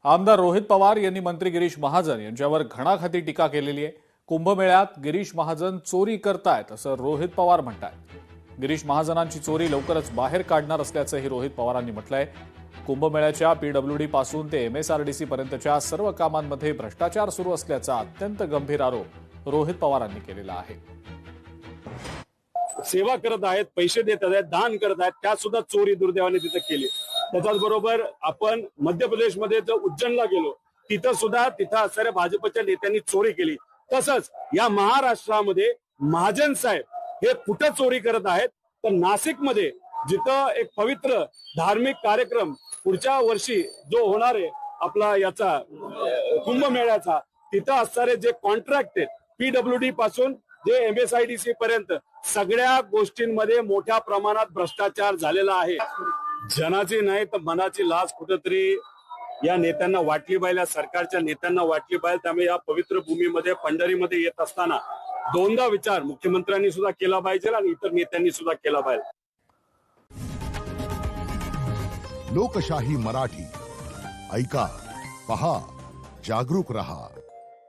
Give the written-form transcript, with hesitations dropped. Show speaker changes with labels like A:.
A: आमदार रोहित पवार यांनी मंत्री गिरीश महाजन यांच्यावर घणाघाती टीका केलेली आहे। कुंभमेळ्यात गिरीश महाजन चोरी करतायत असं रोहित पवार म्हणतात। गिरीश महाजनांची चोरी लवकरच बाहेर काढणार असल्याचंही रोहित पवारांनी म्हटलंय। कुंभमेळ्याच्या पीडब्ल्यूडी पासून ते एमएसआरडीसी पर्यंतच्या सर्व कामांमध्ये भ्रष्टाचार सुरू असल्याचा अत्यंत गंभीर आरोप रोहित पवारांनी केलेला आहे।
B: सेवा करत आहेत, पैसे देत आहेत, दान करत आहेत, त्या सुद्धा चोरी दुर्दैवाने तिथे केली। त्याच्याच बरोबर आपण मध्य प्रदेशमध्ये जर उज्जैनला गेलो, तिथं असणाऱ्या भाजपच्या नेत्यांनी चोरी केली। तसंच या महाराष्ट्रामध्ये महाजन साहेब हे कुठं चोरी करत आहेत तर नाशिकमध्ये, जिथं एक पवित्र धार्मिक कार्यक्रम पुढच्या वर्षी जो होणार आहे आपला याचा कुंभमेळ्याचा, तिथं असणारे जे कॉन्ट्रॅक्ट आहेत पीडब्ल्यूडी पासून जे एमएसआयडीसी पर्यंत सगळ्या गोष्टींमध्ये मोठ्या प्रमाणात भ्रष्टाचार झालेला आहे। जनाची नाही तर मनाची लाज कुठेतरी या नेत्यांना वाटली पाहिजे, सरकारच्या नेत्यांना वाटली पाहिजे। त्यामुळे या पवित्र भूमीमध्ये पंढरीमध्ये येत असताना दोनदा विचार मुख्यमंत्र्यांनी सुद्धा केला पाहिजे आणि इतर नेत्यांनी सुद्धा केला पाहिजे।
C: लोकशाही मराठी ऐका, पहा, जागरूक रहा।